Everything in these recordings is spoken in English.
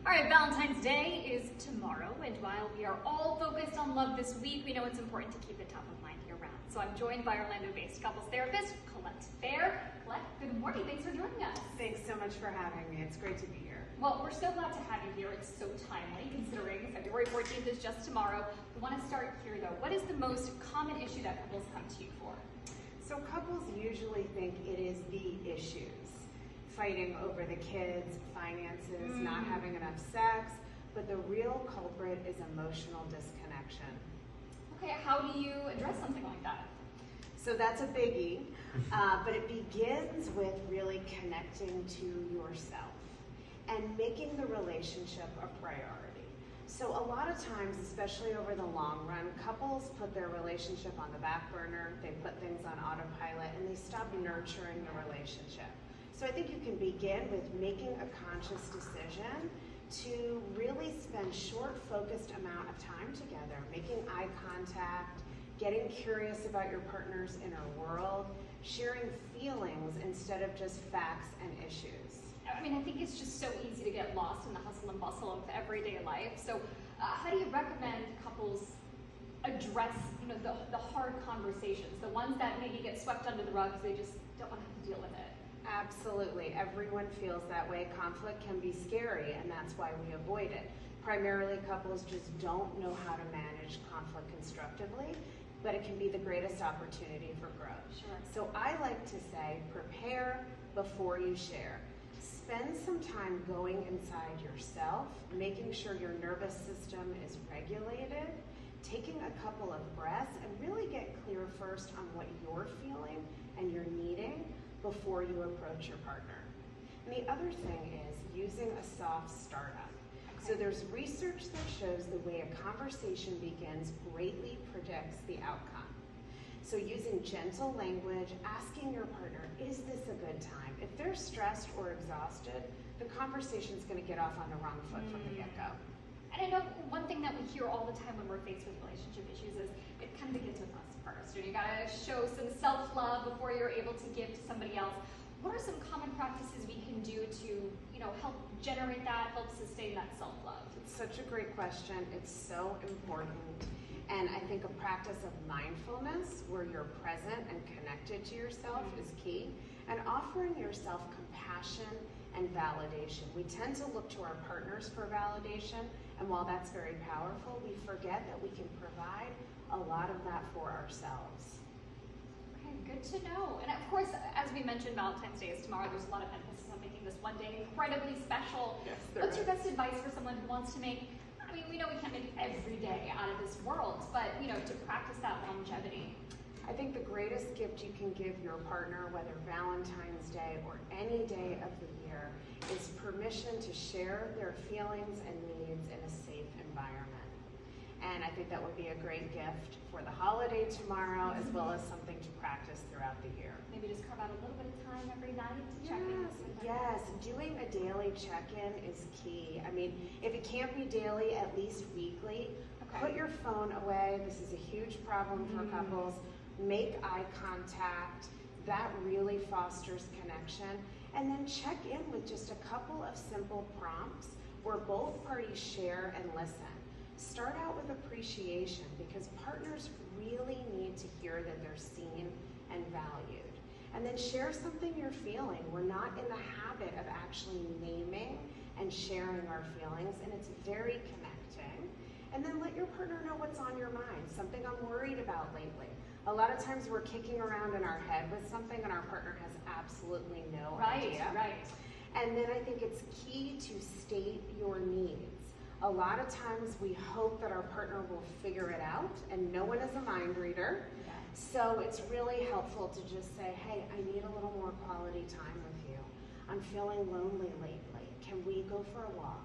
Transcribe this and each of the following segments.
All right, Valentine's Day is tomorrow, and while we are all focused on love this week, we know it's important to keep it top of mind year-round. So I'm joined by Orlando-based couples therapist, Colette Fehr. Colette, good morning. Thanks for joining us. Thanks so much for having me. It's great to be here. Well, we're so glad to have you here. It's so timely, considering February 14th is just tomorrow. We want to start here, though. What is the most common issue that couples come to you for? So couples usually think it is the issues. Fighting over the kids, finances, not having enough sex, but the real culprit is emotional disconnection. Okay, how do you address something like that? So that's a biggie, but it begins with really connecting to yourself and making the relationship a priority. So a lot of times, especially over the long run, couples put their relationship on the back burner, they put things on autopilot, and they stop nurturing the relationship. So I think you can begin with making a conscious decision to really spend short, focused amount of time together, making eye contact, getting curious about your partner's inner world, sharing feelings instead of just facts and issues. I mean, I think it's just so easy to get lost in the hustle and bustle of everyday life. So how do you recommend couples address, the hard conversations, the ones that maybe get swept under the rug because they just don't want to have to deal with it? Absolutely. Everyone feels that way. Conflict can be scary, and that's why we avoid it. Primarily, couples just don't know how to manage conflict constructively, but it can be the greatest opportunity for growth. Sure. So I like to say, prepare before you share. Spend some time going inside yourself, making sure your nervous system is regulated, taking a couple of breaths, and really get clear first on what you're feeling and you're needing before you approach your partner. And the other thing is using a soft startup. Okay. So there's research that shows the way a conversation begins greatly predicts the outcome. So using gentle language, asking your partner, is this a good time? If they're stressed or exhausted, the conversation's gonna get off on the wrong foot from the get-go. And I know one thing that we hear all the time when we're faced with relationship issues is it kind of begins with us first. You gotta show some self-love before you're able to give to somebody else. What are some common practices we can do to, help generate that, help sustain that self-love? It's such a great question. It's so important. And I think a practice of mindfulness where you're present and connected to yourself is key. And offering yourself compassion and validation. We tend to look to our partners for validation, and while that's very powerful, we forget that we can provide a lot of that for ourselves. Okay, good to know. And of course, as we mentioned, Valentine's Day is tomorrow. There's a lot of emphasis on making this one day incredibly special. Yes, what's your best advice for someone who wants to make, we know we can't make every day out of this world, but to practice that longevity? I think the greatest gift you can give your partner, whether Valentine's Day or any day of the year, is permission to share their feelings and needs in a safe environment. And I think that would be a great gift for the holiday tomorrow, as well as something to practice throughout the year. Maybe just carve out a little bit of time every night to check in. Yes, doing a daily check-in is key. I mean, if it can't be daily, at least weekly. Okay. Put your phone away. This is a huge problem for couples. Make eye contact. That really fosters connection. And then check in with just a couple of simple prompts where both parties share and listen. Start out with appreciation because partners really need to hear that they're seen and valued. And then share something you're feeling. We're not in the habit of actually naming and sharing our feelings, and it's very connecting. And then let your partner know what's on your mind, something I'm worried about lately. A lot of times we're kicking around in our head with something and our partner has absolutely no idea. Right. And then I think it's key to state your needs. A lot of times we hope that our partner will figure it out, and no one is a mind reader. Yeah. So it's really helpful to just say, hey, I need a little more quality time with you. I'm feeling lonely lately. Can we go for a walk?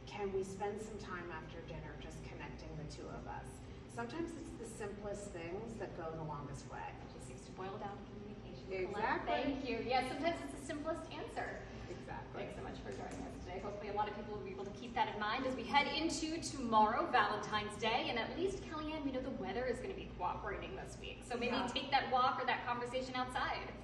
Can we spend some time after dinner just connecting the two of us? Sometimes it's the simplest things that go the longest way. It just seems to boil down to communication. Exactly. Thank you. Yeah, sometimes it's the simplest answer. Exactly. Thanks so much for joining us today. Hopefully a lot of people will be able to keep that in mind as we head into tomorrow, Valentine's Day. And at least, Kellyanne, we know the weather is going to be cooperating this week. So maybe take that walk or that conversation outside.